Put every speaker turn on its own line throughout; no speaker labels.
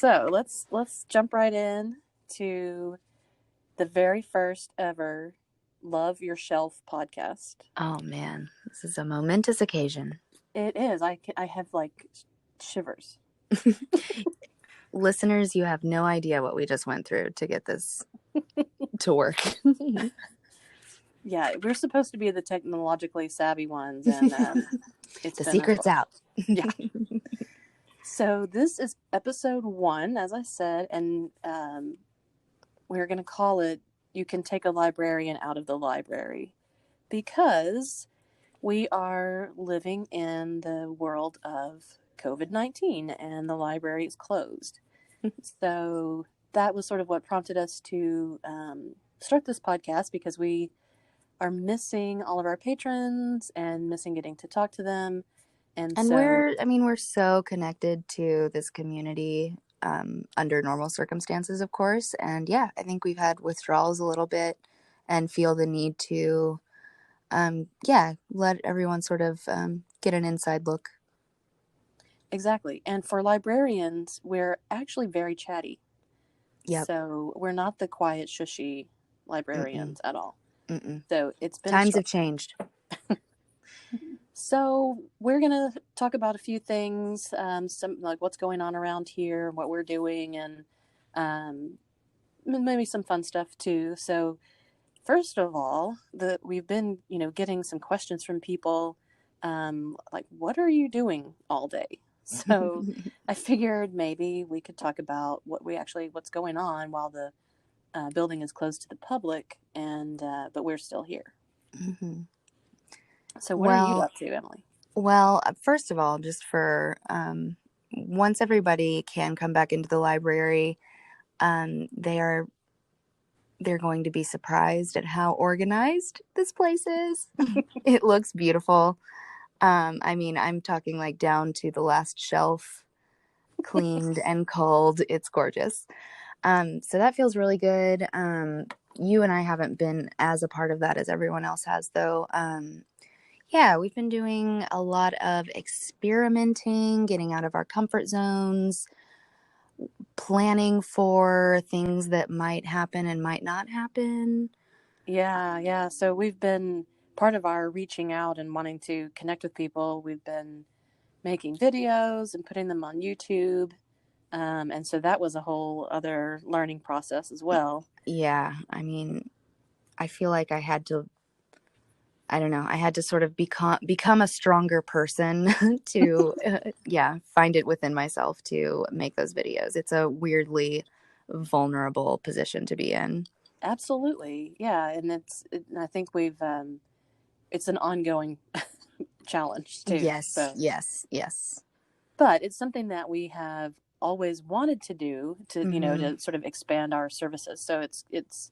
So let's jump right in to the very first ever Love Your Shelf podcast.
Oh man, this is a momentous occasion.
It is. I have like shivers.
Listeners, you have no idea what we just went through to get this to work.
Yeah, we're supposed to be the technologically savvy ones, and it's
the
been
secret's out.
Yeah. So this is episode 1, as I said, and we're going to call it "You Can Take a Librarian Out of the Library," because we are living in the world of COVID-19 and the library is closed. So that was sort of what prompted us to start this podcast, because we are missing all of our patrons and missing getting to talk to them. And so
we're so connected to this community under normal circumstances, of course. And yeah, I think we've had withdrawals a little bit and feel the need to, let everyone sort of get an inside look.
Exactly. And for librarians, we're actually very chatty.
Yep.
So we're not the quiet, shushy librarians at all. So it's been
times have changed.
So we're going to talk about a few things, some like what's going on around here, what we're doing, and maybe some fun stuff too. So first of all, we've been, getting some questions from people, like, what are you doing all day? So I figured maybe we could talk about what's going on while the building is closed to the public, and but we're still here.
Mm-hmm.
So what are you up to, Emily?
Well, first of all, just for once everybody can come back into the library, they're going to be surprised at how organized this place is. It looks beautiful. I'm talking like down to the last shelf, cleaned and culled. It's gorgeous. So that feels really good. You and I haven't been as a part of that as everyone else has, though. Yeah, we've been doing a lot of experimenting, getting out of our comfort zones, planning for things that might happen and might not happen.
Yeah. So we've been part of our reaching out and wanting to connect with people. We've been making videos and putting them on YouTube. And so that was a whole other learning process as well.
Yeah, I feel like I had to sort of become a stronger person to, find it within myself to make those videos. It's a weirdly vulnerable position to be in.
Absolutely. Yeah. And I think it's an ongoing challenge too.
Yes.
But it's something that we have always wanted to do to,
Mm-hmm.
to sort of expand our services. So it's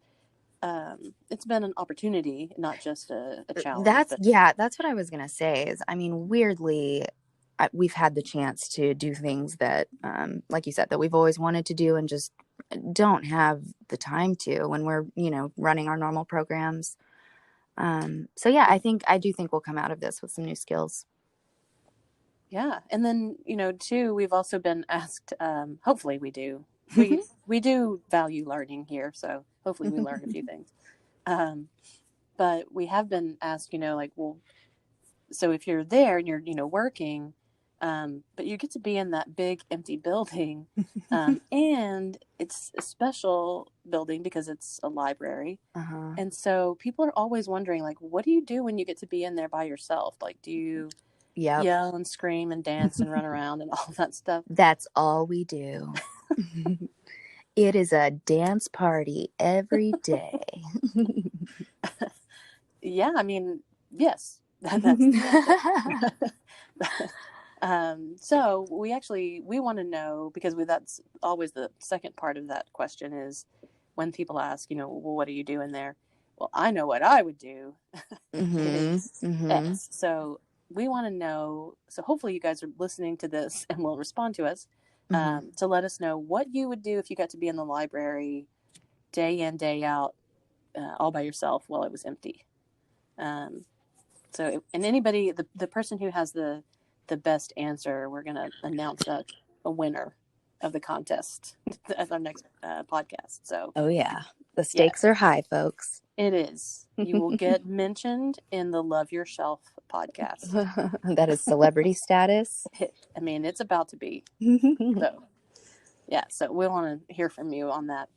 been an opportunity, not just a challenge.
That's what I was gonna say. Is weirdly, we've had the chance to do things that, like you said, that we've always wanted to do and just don't have the time to when we're running our normal programs. So yeah, I do think we'll come out of this with some new skills.
Yeah, and then too, we've also been asked. Hopefully, we do. We do value learning here, so hopefully we learn a few things. But we have been asked, like, well, so if you're there and you're working, but you get to be in that big empty building, and it's a special building because it's a library, and so people are always wondering, like, what do you do when you get to be in there by yourself? Like, do you yell and scream and dance and run around and all that stuff?
That's all we do. It is a dance party every day.
Yeah, yes. So we want to know, because that's always the second part of that question, is when people ask, well, what do you do in there? Well, I know what I would do. Is X. So we want to know. So hopefully you guys are listening to this and will respond to us to let us know what you would do if you got to be in the library day in, day out, all by yourself while it was empty. So, and anybody, the person who has the best answer, we're going to announce a winner. of the contest as our next podcast. So,
Oh yeah, the
yeah,
stakes are high, folks.
it is. You will get mentioned in the Love Your Shelf podcast.
That is celebrity status.
I mean, it's about to be. So, yeah, so we want to hear from you on that.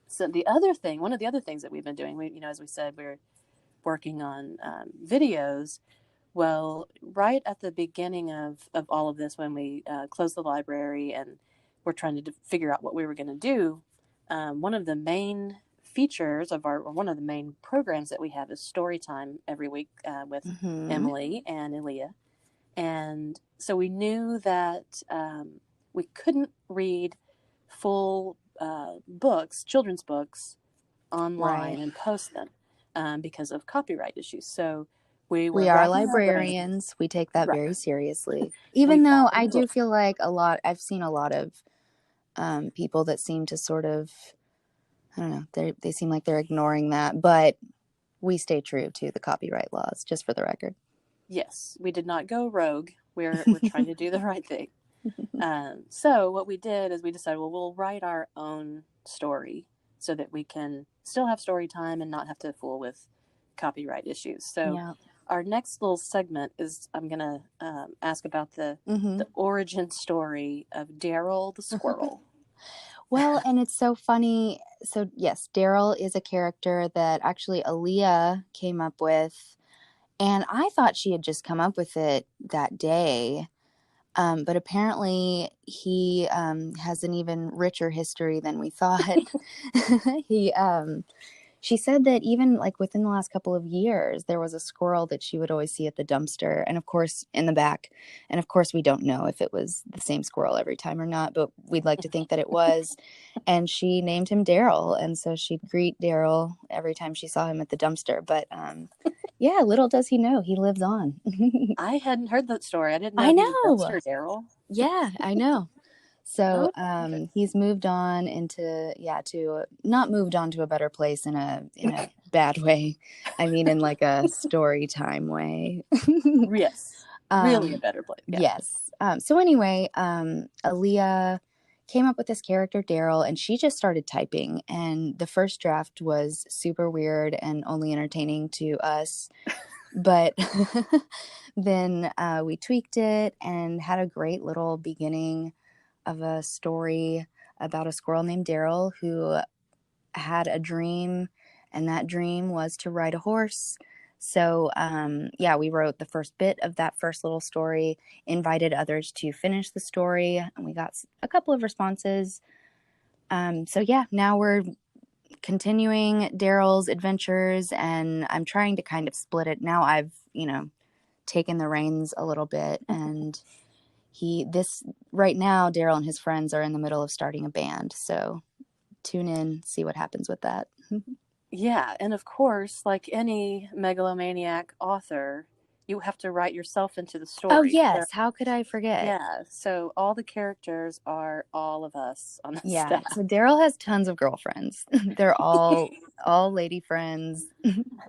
So the other thing, one of the other things that we've been doing, as we said, we're working on videos. Well, right at the beginning of all of this, when we closed the library and we're trying to figure out what we were going to do, one of the main features of one of the main programs that we have is story time every week with Emily and Elia. And so we knew that we couldn't read full books, children's books, online and post them because of copyright issues. So we
are librarians. We take that very seriously. Even though I do feel like I've seen a lot of people that seem to sort of, I don't know, they seem like they're ignoring that, but we stay true to the copyright laws, just for the record.
Yes, we did not go rogue. We're trying to do the right thing. So what we did is we decided, well, we'll write our own story so that we can still have story time and not have to fool with copyright issues. So our next little segment is I'm going to ask about the origin story of Daryl the squirrel.
Well, and it's so funny. So yes, Daryl is a character that actually Aaliyah came up with, and I thought she had just come up with it that day. But apparently he has an even richer history than we thought. She said that even like within the last couple of years, there was a squirrel that she would always see at the dumpster, and of course in the back. And of course, we don't know if it was the same squirrel every time or not, but we'd like to think that it was. And she named him Daryl, and so she'd greet Daryl every time she saw him at the dumpster. But yeah, little does he know, he lives on.
I hadn't heard that story. I didn't know.
I know.
He was dumpster Daryl.
Yeah, I know. So he's moved on not moved on to a better place in a bad way. I mean, in like a story time way.
Yes, really a better place. Yeah.
Yes. So anyway, Aaliyah came up with this character Daryl, and she just started typing. And the first draft was super weird and only entertaining to us. But then we tweaked it and had a great little beginning of a story about a squirrel named Daryl who had a dream, and that dream was to ride a horse. So we wrote the first bit of that first little story, invited others to finish the story, and we got a couple of responses. Now we're continuing Daryl's adventures, and I'm trying to kind of split it. Now I've taken the reins a little bit, and right now Daryl and his friends are in the middle of starting a band, so tune in, see what happens with that.
Yeah, and of course, like any megalomaniac author, you have to write yourself into the story.
Oh yes, how could I forget?
Yeah, so all the characters are all of us on the staff.
So Daryl has tons of girlfriends. They're all lady friends.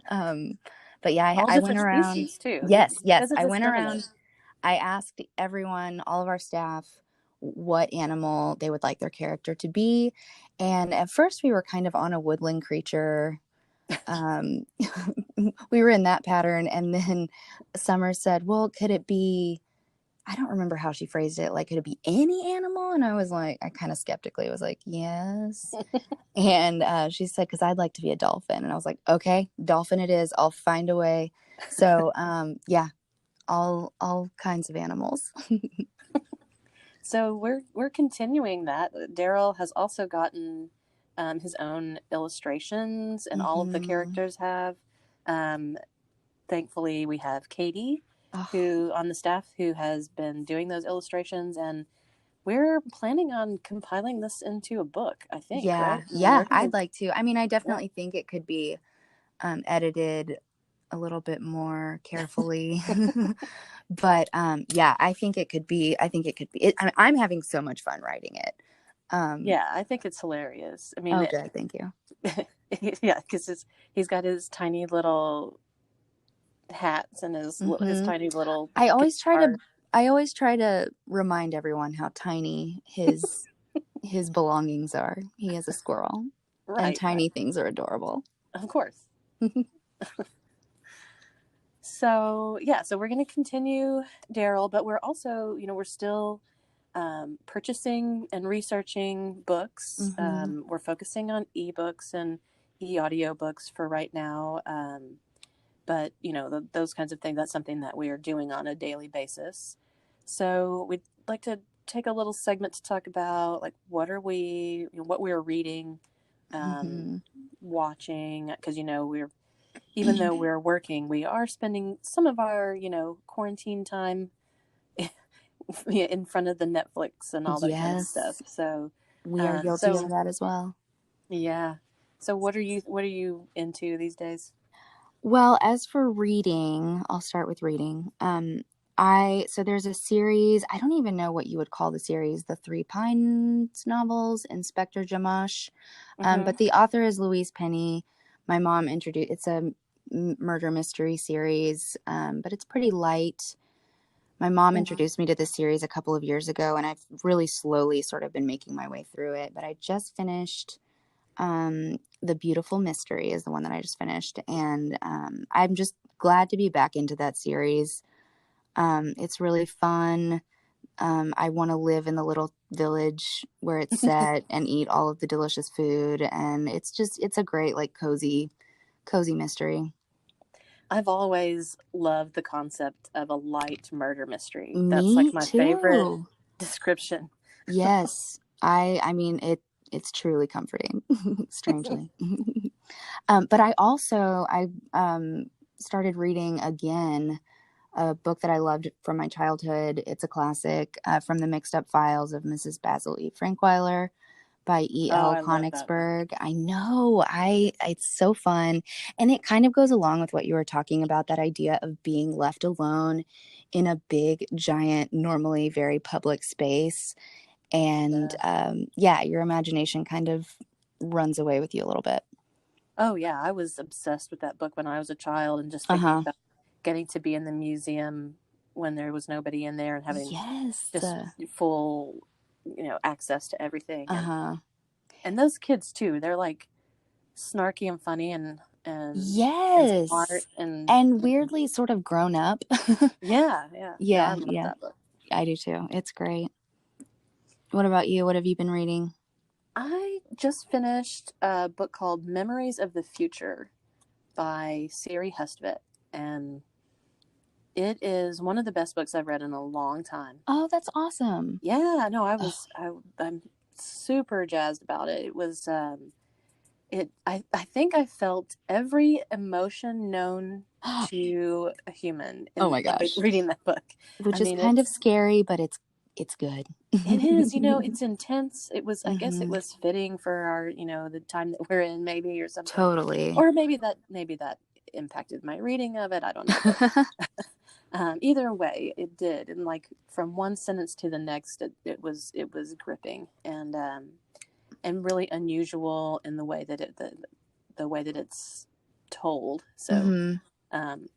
But yeah, I went around.
Species too.
Yes, I went around. I asked everyone, all of our staff, what animal they would like their character to be. And at first we were kind of on a woodland creature. We were in that pattern. And then Summer said, well, could it be, I don't remember how she phrased it, like, could it be any animal? And I was like, I kind of skeptically was like, yes. And she said, because I'd like to be a dolphin. And I was like, okay, dolphin it is. I'll find a way. So all kinds of animals.
So we're continuing that. Daryl has also gotten his own illustrations, and all of the characters have. Thankfully, we have Katie, who on the staff, who has been doing those illustrations, and we're planning on compiling this into a book, I think. Right?
Yeah, I'd like to. I mean, I definitely think it could be edited a little bit more carefully. But I think it could be. I'm having so much fun writing it.
I think it's hilarious. I mean,
good, thank you.
Yeah, because he's got his tiny little hats and his tiny little.
I always try to remind everyone how tiny his belongings are. He is a squirrel, and
Right, right.
tiny things are adorable.
Of course. So yeah, so we're going to continue Daryl, but we're also, we're still purchasing and researching books.
Mm-hmm.
We're focusing on ebooks and e-audiobooks for right now. But those kinds of things, that's something that we are doing on a daily basis. So we'd like to take a little segment to talk about like what we're reading,
Mm-hmm.
watching, because even though we're working, we are spending some of our quarantine time in front of the Netflix and all that kind of stuff.
Yes,
So,
we are guilty of
so
that as well.
yeah. So what are you into these days?
Well, as for reading, I'll start with reading. So there's a series, I don't even know what you would call the series, the Three Pines novels, Inspector Jamash.
Mm-hmm.
But the author is Louise Penny. My mom introduced, it's a murder mystery series, but it's pretty light. My mom
Mm-hmm.
introduced me to this series a couple of years ago, and I've really slowly sort of been making my way through it. But I just finished The Beautiful Mystery is the one that I just finished, and I'm just glad to be back into that series. It's really fun. I want to live in the little village where it's set and eat all of the delicious food, and it's a great like cozy mystery.
I've always loved the concept of a light murder mystery. That's like
Me
my favorite
too.
description.
Yes, I mean it's truly comforting, strangely. But I started reading again a book that I loved from my childhood. It's a classic, From the Mixed Up Files of Mrs. Basil E. Frankweiler by
Oh,
E.L.
I love that book.
Konigsberg. I know, it's so fun, and it kind of goes along with what you were talking about, that idea of being left alone in a big, giant, normally very public space, and
Uh,
yeah, your imagination kind of runs away with you a little bit.
oh yeah, I was obsessed with that book when I was a child, and just thinking
Uh-huh.
about getting to be in the museum when there was nobody in there and having
Yes.
just full, access to everything. And
Uh-huh.
and those kids too, they're like snarky and funny and smart
Yes.
and
And weirdly sort of grown up.
yeah, yeah. No, I
Yeah,
love
yeah.
that book.
I do too. It's great. What about you? What have you been reading?
I just finished a book called Memories of the Future by Siri Hustvedt, and it is one of the best books I've read in a long time.
Oh, that's awesome.
Yeah, no,
Oh.
I'm super jazzed about it. It was I think I felt every emotion known to a human
Oh
in
my gosh.
reading that book. I
Which is
mean,
kind of scary, but it's good.
it is, it's intense. I guess it
Hmm.
was fitting for our, the time that we're in, maybe, or something.
Totally.
Or maybe that impacted my reading of it. I don't know, but either way, it did. And like from one sentence to the next, it was gripping and really unusual in the way that the way that it's told. So
Hmm.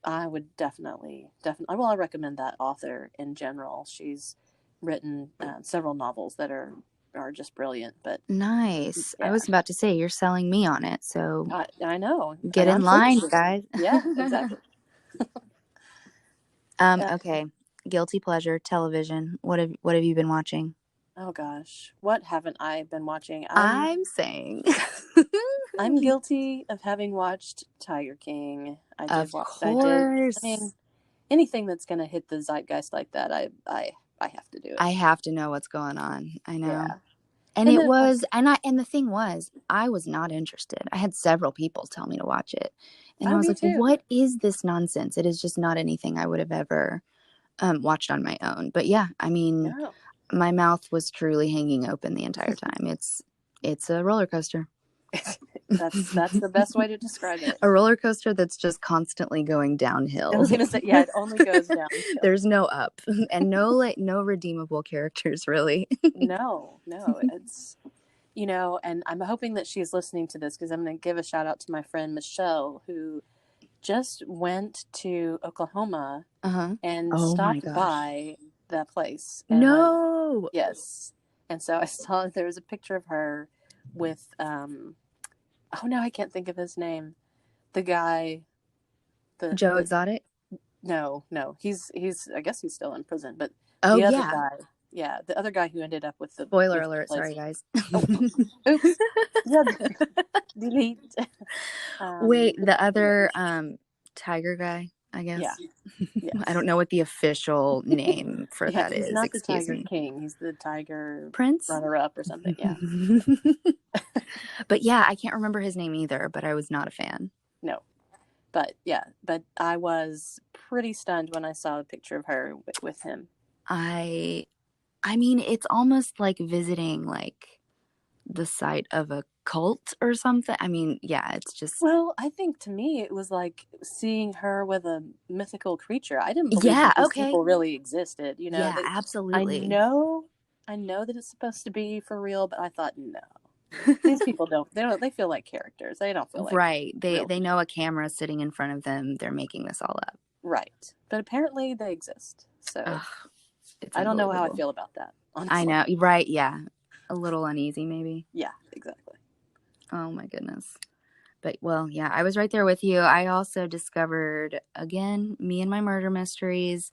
I would definitely, well, I recommend that author in general. She's written several novels that are just brilliant. But
Nice. I
yeah,
was about to say you're selling me on it, so
I know,
get
and
in
I'm
line,
purchasing it.
guys.
Yeah, exactly. Uh,
Okay. Guilty pleasure television. What have you been watching?
oh gosh, what haven't I been watching?
I'm saying.
I'm guilty of having watched Tiger King. I did
Of
watch. I did. I
course.
mean, anything that's going to hit the zeitgeist like that, I have to do it.
I have to know what's going on. I know.
Yeah,
And
and
it
then
was, and the thing was, I was not interested. I had several people tell me to watch it. And I
oh,
was
me
like,
too.
what is this nonsense? It is just not anything I would have ever watched on my own. But yeah, I mean,
No,
my mouth was truly hanging open the entire time. It's a roller coaster.
that's the best way to describe it.
A roller coaster that's just constantly going
I was
downhill.
gonna say, yeah, it only goes downhill.
There's no up and no redeemable characters really.
No, it's and I'm hoping that she's listening to this because I'm going to give a shout out to my friend Michelle, who just went to Oklahoma
Uh-huh.
and
Oh my
stopped
gosh.
by that place. And
No.
yes. And so I saw there was a picture of her with, oh no, I can't think of his name. The guy,
Joe
the
Exotic?
no, he's I guess he's still in prison, but
Oh,
the other
yeah.
guy, yeah, the other guy who ended up with the
Spoiler
with the
alert.
place.
Sorry, guys.
Oh, oops. Yeah, delete.
Wait, the
Yeah,
other tiger guy, I
yeah,
guess. I don't
yes,
know what the official name for
yeah.
that
He's
is.
not the
Excuse
Tiger
me.
King. He's the Tiger
Prince?
runner-up or something. Yeah.
But yeah, I can't remember his name either, but I was not a fan.
No, but yeah, but I was pretty stunned when I saw a picture of her with him.
I mean, it's almost like visiting like the site of a cult or something. I mean, yeah, it's just
Well, I think to me it was like seeing her with a mythical creature. I didn't believe
yeah,
that these
okay.
people really existed.
Yeah,
I
absolutely.
know, I know that it's supposed to be for real, but I thought no, these people don't. They don't. They feel like characters. They don't feel like
Right.
real
They
people.
know a camera sitting in front of them. They're making this all up.
Right, but apparently they exist. So
Ugh, it's
I don't know how I
unbelievable.
feel about that,
I
honestly.
know. Right, yeah. A little uneasy maybe.
Yeah, exactly.
Oh my goodness. But well, yeah, I was right there with you. I also discovered again me and my murder mysteries.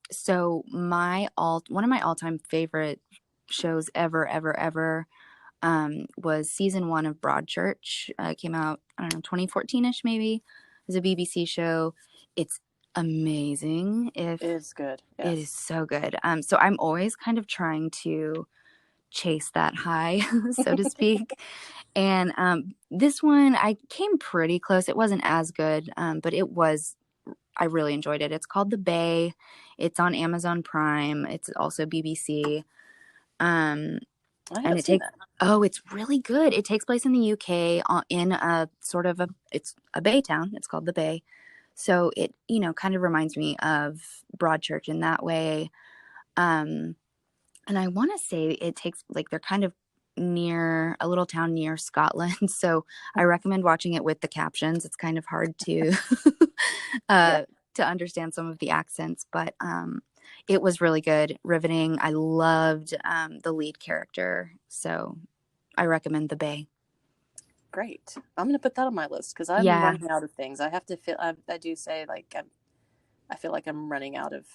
So one of my all-time favorite shows ever was season 1 of Broadchurch. It came out, I don't know, 2014ish maybe. It was a BBC show. It's amazing. If
It is good.
It
Yes.
is so good. So I'm always kind of trying to chase that high, so to speak. And this one, I came pretty close. It wasn't as good, but I really enjoyed it. It's called The Bay. It's on Amazon Prime. It's also BBC. Um,
I
and
haven't seen that.
it's really good. It takes place in the UK in a sort of it's a bay town. It's called The Bay. So it, kind of reminds me of Broadchurch in that way. And I want to say it takes like they're kind of near a little town near Scotland. So I recommend watching it with the captions. It's kind of hard to
Yeah,
to understand some of the accents, but it was really good, riveting. I loved the lead character, so I recommend The Bay.
great. I'm gonna put that on my list because I'm
Yeah,
running out of things. I have to feel. I do say like I feel like I'm running out of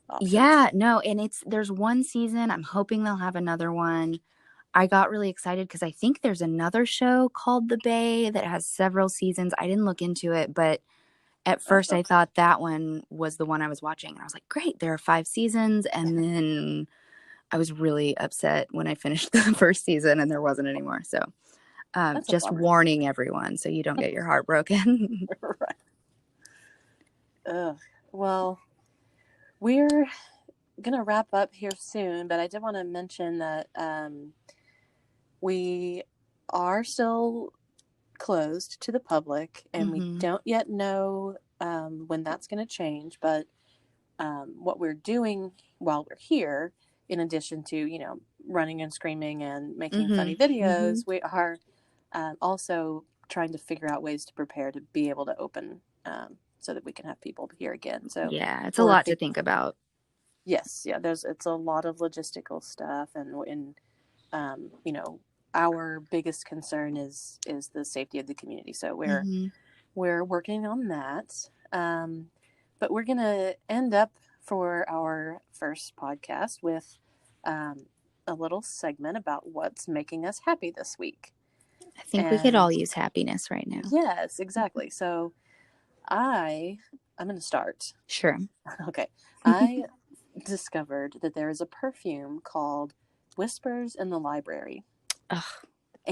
options.
yeah, no, and there's one season. I'm hoping they'll have another one. I got really excited because I think there's another show called The Bay that has several seasons. I didn't look into it, but at first
Oh,
I thought that one was the one I was watching. And I was like, great, there are 5 seasons. And then I was really upset when I finished the first season and there wasn't anymore. So
that's a
just
bummer.
warning everyone so you don't get your heart broken.
Right. Ugh. Well, we're gonna wrap up here soon, but I did want to mention that we are still closed to the public, and we
hmm
don't yet know when that's going to change. But what we're doing while we're here, in addition to running and screaming and making
hmm
funny
hmm
videos, we are also trying to figure out ways to prepare to be able to open so that we can have people here again. So
Yeah, it's a
we're
lot to
working.
think about.
Yes, yeah. It's a lot of logistical stuff, and our biggest concern is the safety of the community. So
hmm
we're working on that. But we're gonna end up for our first podcast with a little segment about what's making us happy this week.
I think we could
And
all use happiness right now.
yes, exactly. So I'm gonna start.
Sure.
Okay, I discovered that there is a perfume called Whispers in the Library.
Oh,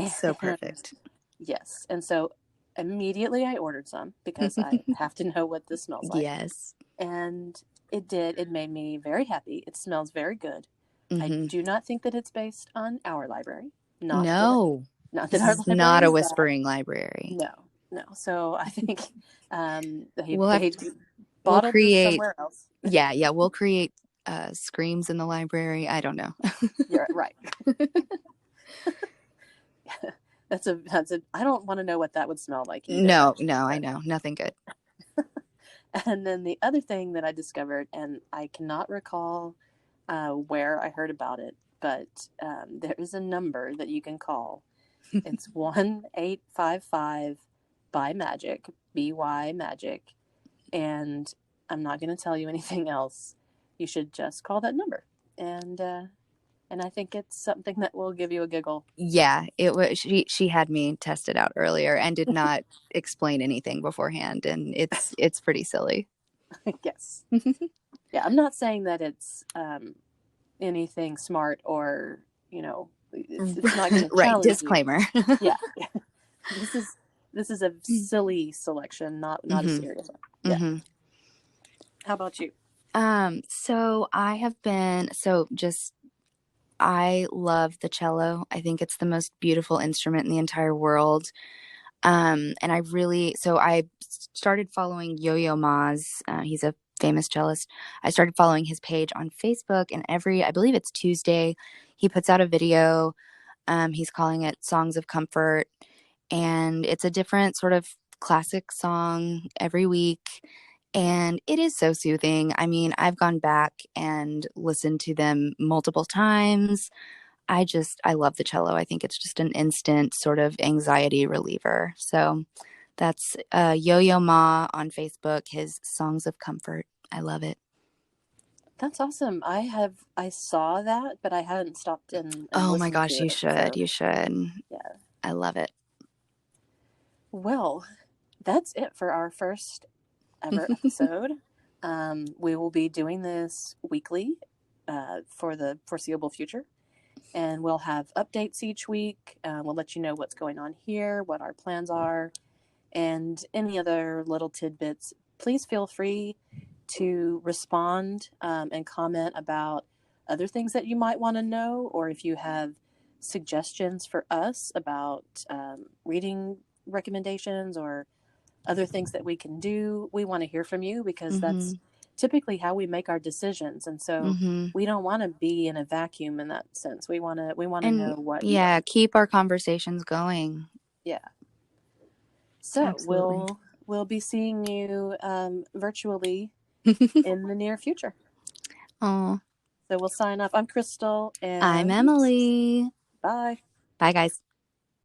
so
And
perfect.
yes, and so immediately I ordered some because I have to know what this smells like.
Yes.
And it did. It made me very happy. It smells very good. I
hmm
do not think that it's based on our library.
No,
Not that
this
our
is not
library
a
is bad.
whispering library.
No, no. So I think
We'll have
they
we'll
bottled this
create
somewhere else.
yeah, we'll create screams in the library. I don't know.
You're right. that's a. I don't want to know what that would smell like either.
No,
Actually,
no, I
but
know. Nothing good.
And then the other thing that I discovered, and I cannot recall where I heard about it, but there is a number that you can call. It's 1-855 by Magic, BY Magic, and I'm not going to tell you anything else. You should just call that number, and I think it's something that will give you a giggle.
Yeah, it was she had me test it out earlier and did not explain anything beforehand, and it's pretty silly.
Yes. Yeah, I'm not saying that it's anything smart or, it's not going to
Right,
challenge you.
disclaimer.
Yeah. This is this is a silly selection, not a
Hmm.
serious one. Yeah.
Hmm.
How about you?
So I have been I love the cello. I think it's the most beautiful instrument in the entire world. And I started following Yo-Yo Ma's. He's a famous cellist. I started following his page on Facebook, and I believe it's Tuesday, he puts out a video. He's calling it Songs of Comfort, and it's a different sort of classic song every week. And it is so soothing. I mean, I've gone back and listened to them multiple times. I love the cello. I think it's just an instant sort of anxiety reliever. So that's Yo-Yo Ma on Facebook, his Songs of Comfort. I love it.
That's awesome. I saw that, but I hadn't stopped and
Oh my
listened to
gosh, you
it.
should.
So
You should.
yeah.
I love it.
Well, that's it for our first ever episode. We will be doing this weekly for the foreseeable future, and we'll have updates each week. We'll let you know what's going on here, what our plans are, and any other little tidbits. Please feel free to respond and comment about other things that you might want to know, or if you have suggestions for us about reading recommendations or other things that we can do. We want to hear from you because
Mm-hmm.
that's typically how we make our decisions. And so
Mm-hmm.
we don't want to be in a vacuum in that sense. We want to know
And
what you
yeah,
like.
keep our conversations going.
Yeah. So
Absolutely.
we'll be seeing you virtually in the near future.
Oh,
So we'll sign off. I'm Crystal,
I'm
and
Emily.
bye.
Bye, guys.